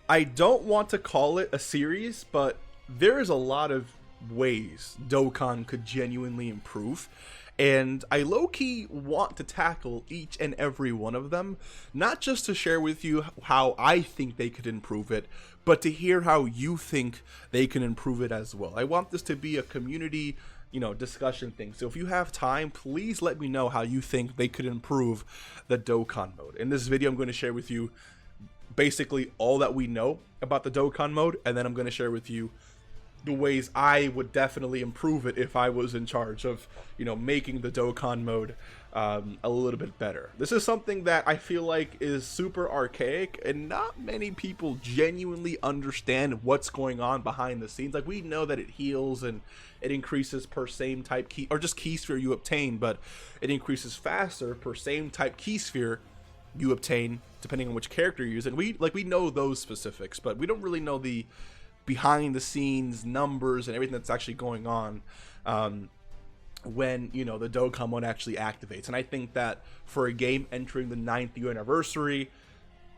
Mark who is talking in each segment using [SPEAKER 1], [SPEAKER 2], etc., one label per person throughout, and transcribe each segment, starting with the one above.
[SPEAKER 1] I don't want to call it a series, but there is a lot of ways Dokkan could genuinely improve. And I low-key want to tackle each and every one of them, not just to share with you how I think they could improve it, but to hear how you think they can improve it as well. I want this to be a community, discussion thing. So if you have time, please let me know how you think they could improve the Dokkan mode. In this video, I'm going to share with you basically all that we know about the Dokkan mode, and then I'm going to share with you the ways I would definitely improve it if I was in charge of, making the Dokkan mode a little bit better. This is something that I feel like is super archaic, and not many people genuinely understand what's going on behind the scenes. Like, we know that it heals and it increases per same type key, or just key sphere you obtain, but it increases faster per same type key sphere you obtain depending on which character you're using. We know those specifics, but we don't really know the behind the scenes numbers and everything that's actually going on when the Dokkan mode actually activates. And I think that for a game entering the 9th year anniversary,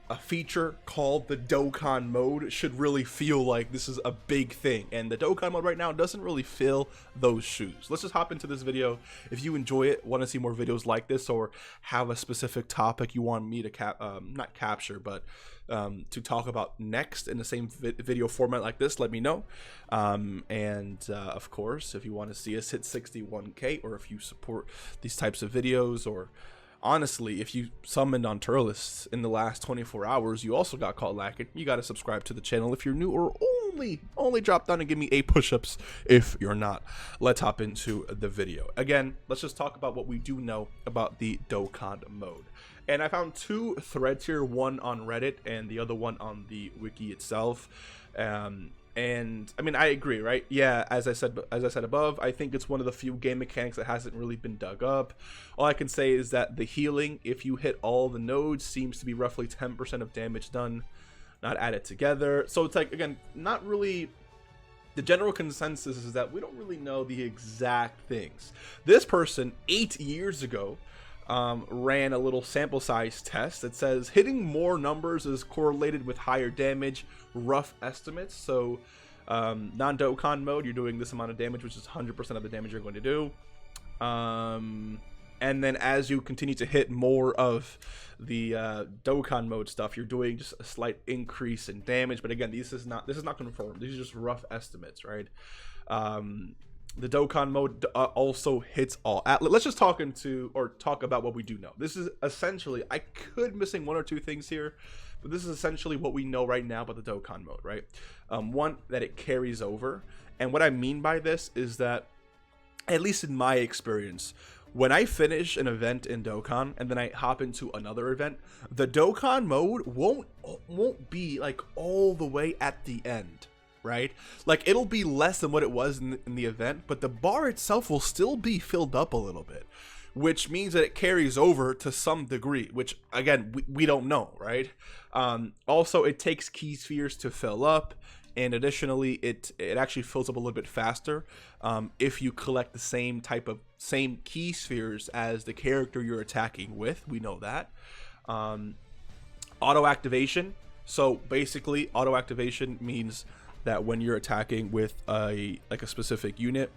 [SPEAKER 1] a feature called the Dokkan mode should really feel like this is a big thing, and the Dokkan mode right now doesn't really fill those shoes. Let's just hop into this video. If you enjoy it, want to see more videos like this, or have a specific topic you want me to not capture, but to talk about next in the same video format like this, let me know. Of course, if you want to see us hit 61K, or if you support these types of videos, or honestly, if you summoned on Turles in the last 24 hours, you also got caught lacking, you got to subscribe to the channel if you're new, or only drop down and give me 8 push-ups if you're not. Let's hop into the video. Again, let's just talk about what we do know about the Dokkan mode. And I found 2 threads here, one on Reddit and the other one on the wiki itself. And I mean, I agree, right? Yeah, as I said above, I think it's one of the few game mechanics that hasn't really been dug up. All I can say is that the healing, if you hit all the nodes, seems to be roughly 10% of damage done, not added together. So it's like, again, not really. The general consensus is that we don't really know the exact things. This person 8 years ago ran a little sample size test that says hitting more numbers is correlated with higher damage, rough estimates. So non-Dokkan mode, you're doing this amount of damage, which is 100% of the damage you're going to do. And then as you continue to hit more of the Dokkan mode stuff, you're doing just a slight increase in damage. But again, this is not confirmed. These are just rough estimates, right? The Dokkan mode also hits all. Let's just talk about what we do know. This is essentially, I could missing 1 or 2 things here, but this is essentially what we know right now about the Dokkan mode, right? One, that it carries over. And what I mean by this is that, at least in my experience, when I finish an event in Dokkan and then I hop into another event, the Dokkan mode won't be like all the way at the end, right? Like, it'll be less than what it was in the event, but the bar itself will still be filled up a little bit, which means that it carries over to some degree, which again, we don't know, right? Also, it takes key spheres to fill up, and additionally, it actually fills up a little bit faster if you collect the same key spheres as the character you're attacking with. We know that. Auto activation. So basically, auto activation means that when you're attacking with a specific unit,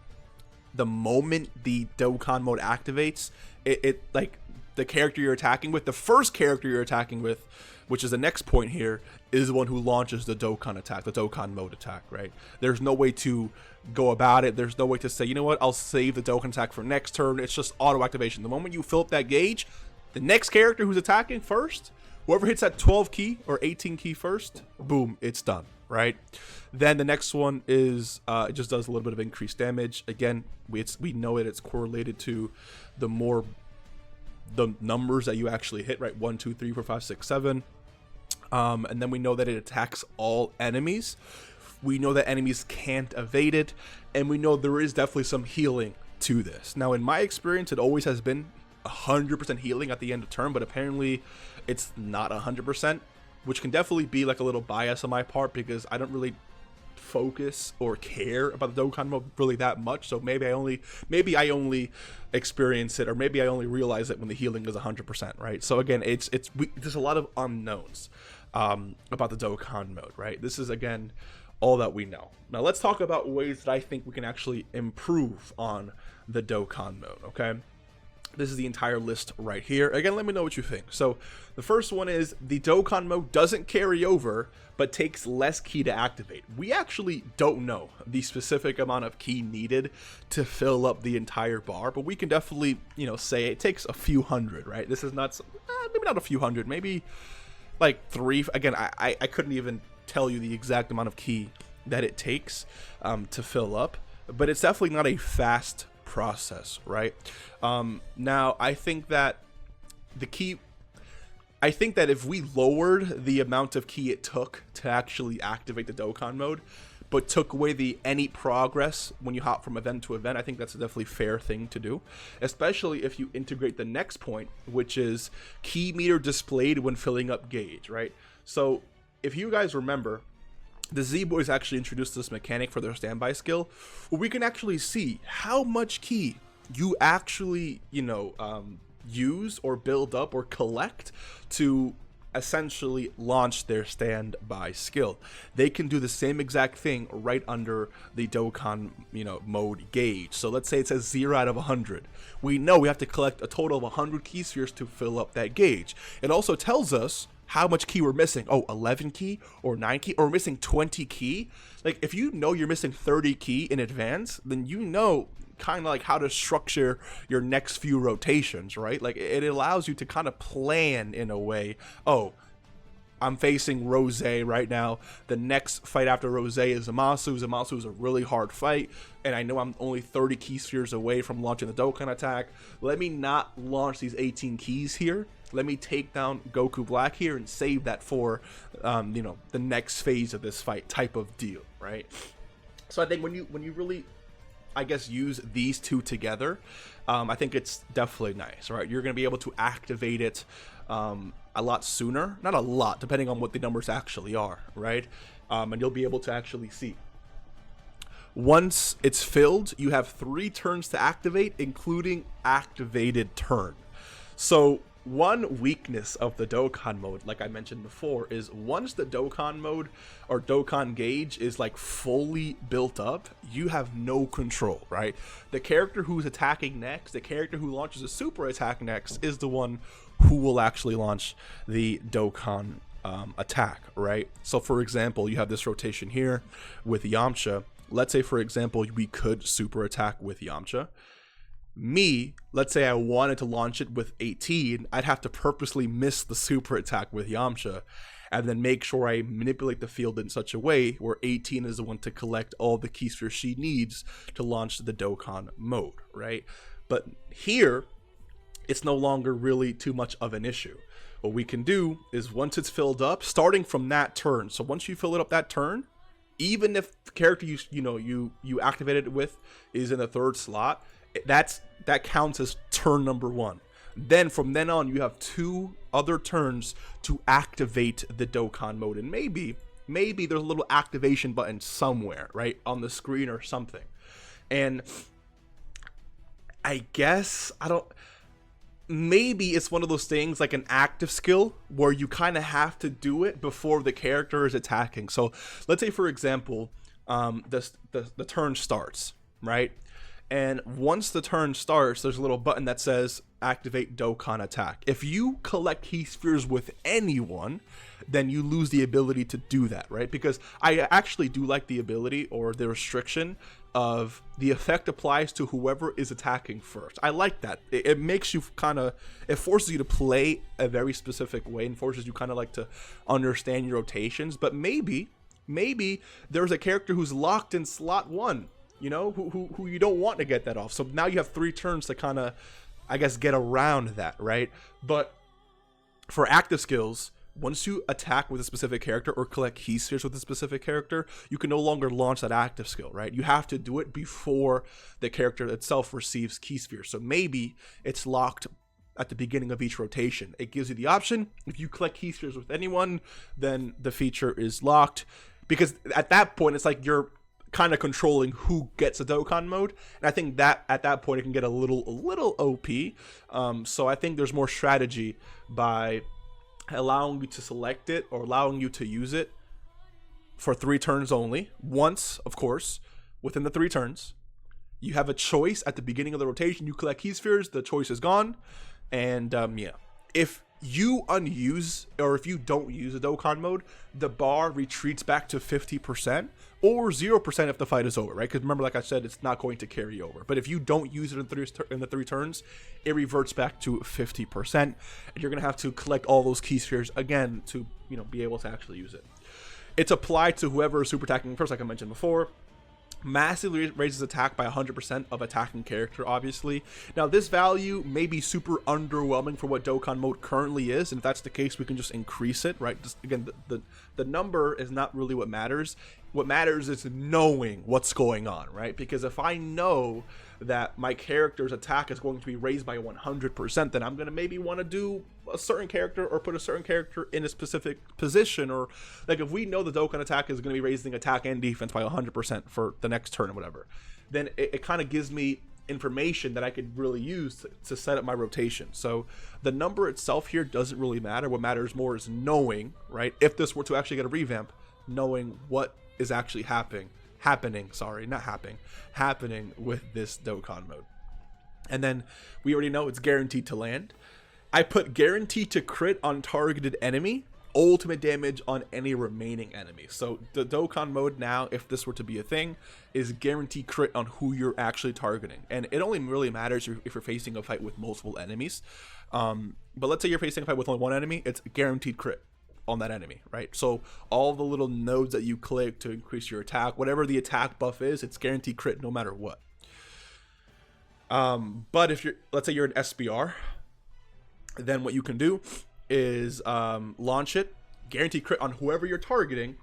[SPEAKER 1] the moment the Dokkan mode activates, it like the character you're attacking with, the first character you're attacking with, which is the next point here, is the one who launches the Dokkan attack, the Dokkan mode attack, right? There's no way to go about it. There's no way to say, you know what, I'll save the Dokkan attack for next turn. It's just auto activation. The moment you fill up that gauge, the next character who's attacking first, whoever hits that 12 key or 18 key first, boom, it's done, right? Then the next one is it just does a little bit of increased damage. Again, we know it's correlated to the numbers that you actually hit, right? 1, 2, 3, 4, 5, 6, 7. And then we know that it attacks all enemies. We know that enemies can't evade it, and we know there is definitely some healing to this. Now, in my experience, it always has been 100% healing at the end of turn, but apparently it's not 100%, which can definitely be like a little bias on my part, because I don't really focus or care about the Dokkan mode really that much. So maybe I only experience it, or maybe I only realize it when the healing is 100%, right? So again, there's a lot of unknowns. about the Dokkan mode, right? This is, again, all that we know. Now let's talk about ways that I think we can actually improve on the Dokkan mode, okay? This is the entire list right here. Again, let me know what you think. So the first one is the Dokkan mode doesn't carry over, but takes less ki to activate. We actually don't know the specific amount of ki needed to fill up the entire bar, but we can definitely, you know, say it takes a few hundred, right? This is not, maybe not a few hundred, maybe like 3. Again, I couldn't even tell you the exact amount of ki that it takes to fill up, but it's definitely not a fast process, right? Now I think that if we lowered the amount of ki it took to actually activate the Dokkan mode, but took away any progress when you hop from event to event, I think that's a definitely fair thing to do, especially if you integrate the next point, which is ki meter displayed when filling up gauge, right? So if you guys remember, the Z-Boys actually introduced this mechanic for their standby skill, where we can actually see how much ki you actually, you know, use or build up or collect to essentially launch their standby skill. They can do the same exact thing right under the Dokkan, you know, mode gauge. So let's say it says 0 out of 100. We know we have to collect a total of 100 ki spheres to fill up that gauge. It also tells us how much ki we're missing. Oh, 11 ki or 9 ki, or we're missing 20 ki. Like, if you know you're missing 30 ki in advance, then you know kind of like how to structure your next few rotations, right? Like, it allows you to kind of plan in a way. Oh, I'm facing Rose right now. The next fight after Rose is Zamasu. Zamasu is a really hard fight, and I know I'm only 30 ki spheres away from launching the Dokkan attack. Let me not launch these 18 keys here. Let me take down Goku Black here and save that for, you know, the next phase of this fight type of deal, right? So I think when you really, I guess, use these two together, I think it's definitely nice, right? You're going to be able to activate it a lot sooner, not a lot, depending on what the numbers actually are, right? And you'll be able to actually see. Once it's filled, you have 3 turns to activate, including activated turn. So one weakness of the Dokkan mode, like I mentioned before, is once the Dokkan mode or Dokkan gauge is like fully built up, you have no control, right? The character who's attacking next, the character who launches a super attack next, is the one who will actually launch the Dokkan attack, right? So for example, you have this rotation here with Yamcha. Let's say, for example, we could super attack with Yamcha. Let's say I wanted to launch it with 18, I'd have to purposely miss the super attack with Yamcha and then make sure I manipulate the field in such a way where 18 is the one to collect all the ki spheres she needs to launch the Dokkan mode, right? But here, it's no longer really too much of an issue. What we can do is, once it's filled up, starting from that turn, so once you fill it up that turn, even if the character you activated it with is in the 3rd slot, that counts as turn number 1. Then from then on, you have 2 other turns to activate the Dokkan mode, and maybe there's a little activation button somewhere, right, on the screen or something. And I guess maybe it's one of those things like an active skill where you kind of have to do it before the character is attacking. So let's say, for example, the turn starts, right? And once the turn starts, there's a little button that says activate Dokkan attack. If you collect ki spheres with anyone, then you lose the ability to do that, right? Because I actually do like the ability or the restriction of the effect applies to whoever is attacking first. I like that. It makes you it forces you to play a very specific way and forces you kind of like to understand your rotations. But maybe there's a character who's locked in slot 1, you know, who you don't want to get that off. So now you have 3 turns to kind of, I guess, get around that, right? But for active skills, once you attack with a specific character or collect ki spheres with a specific character, you can no longer launch that active skill, right? You have to do it before the character itself receives ki spheres. So maybe it's locked at the beginning of each rotation. It gives you the option. If you collect ki spheres with anyone, then the feature is locked, because at that point, it's like you're kind of controlling who gets a Dokkan mode, and I think that at that point it can get a little OP. So I think there's more strategy by allowing you to select it or allowing you to use it for 3 turns only. Once, of course, within the 3 turns. You have a choice at the beginning of the rotation. You collect key spheres, the choice is gone. And yeah, if you unuse or if you don't use a Dokkan mode, the bar retreats back to 50% or 0% if the fight is over, right? Because remember, like I said, it's not going to carry over. But if you don't use it in the 3 turns, it reverts back to 50%, and you're gonna have to collect all those key spheres again to, you know, be able to actually use it. It's applied to whoever is super attacking first, like I mentioned before. Massively raises attack by 100% of attacking character, obviously. Now, this value may be super underwhelming for what Dokkan mode currently is, and if that's the case, we can just increase it, right? Just, again, the number is not really what matters. What matters is knowing what's going on, right? Because if I know that my character's attack is going to be raised by 100%, then I'm going to maybe want to do a certain character or put a certain character in a specific position. Or like if we know the Dokkan attack is going to be raising attack and defense by 100% for the next turn or whatever, then it kind of gives me information that I could really use to set up my rotation. So the number itself here doesn't really matter. What matters more is knowing, right? If this were to actually get a revamp, knowing what is actually happening with this Dokkan mode. And then we already know it's guaranteed to land. I put guaranteed to crit on targeted enemy, ultimate damage on any remaining enemy. So the Dokkan mode now, if this were to be a thing, is guaranteed crit on who you're actually targeting. And it only really matters if you're facing a fight with multiple enemies. But let's say you're facing a fight with only one enemy, it's guaranteed crit on that enemy, right? So all the little nodes that you click to increase your attack, whatever the attack buff is, it's guaranteed crit no matter what. But if you're, let's say you're an SBR, then what you can do is launch it, guaranteed crit on whoever you're targeting,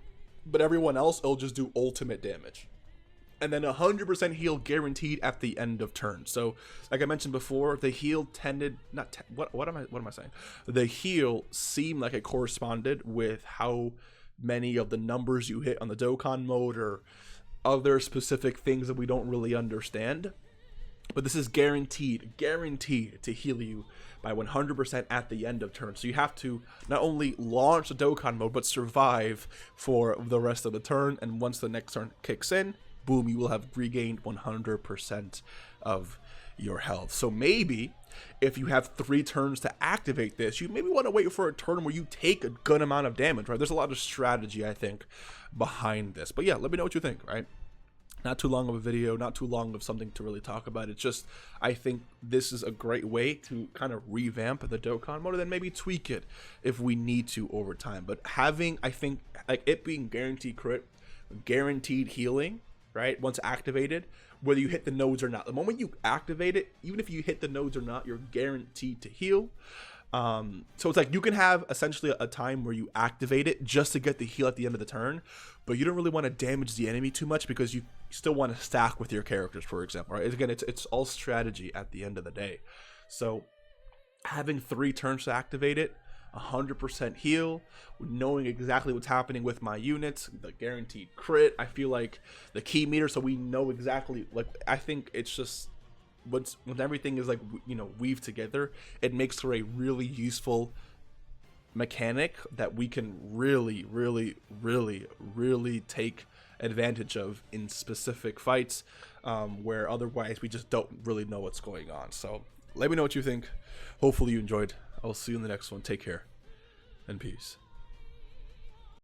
[SPEAKER 1] but everyone else, it'll just do ultimate damage. And then 100% heal guaranteed at the end of turn. So, like I mentioned before, the heal tended what am I saying? The heal seemed like it corresponded with how many of the numbers you hit on the Dokkan mode or other specific things that we don't really understand. But this is guaranteed to heal you by 100% at the end of turn. So you have to not only launch the Dokkan mode, but survive for the rest of the turn. And once the next turn kicks in, boom, you will have regained 100% of your health. So maybe if you have 3 turns to activate this, you maybe want to wait for a turn where you take a good amount of damage, right? There's a lot of strategy, I think, behind this. But yeah, let me know what you think, right? Not too long of a video, not too long of something to really talk about. It's just, I think this is a great way to kind of revamp the Dokkan mode and then maybe tweak it if we need to over time. But having, I think, like it being guaranteed crit, guaranteed healing, right? Once activated, whether you hit the nodes or not. The moment you activate it, even if you hit the nodes or not, you're guaranteed to heal. So it's like you can have essentially a time where you activate it just to get the heal at the end of the turn, but you don't really want to damage the enemy too much because you still want to stack with your characters, for example, right? Again, it's all strategy at the end of the day. So having 3 turns to activate it, 100% heal, knowing exactly what's happening with my units, the guaranteed crit, I feel like the key meter, so we know exactly, like, I think it's just when everything is like, you know, weaved together, it makes for a really useful mechanic that we can really take advantage of in specific fights, where otherwise we just don't really know what's going on. So let me know what you think. Hopefully you enjoyed. I'll see you in the next one. Take care and peace.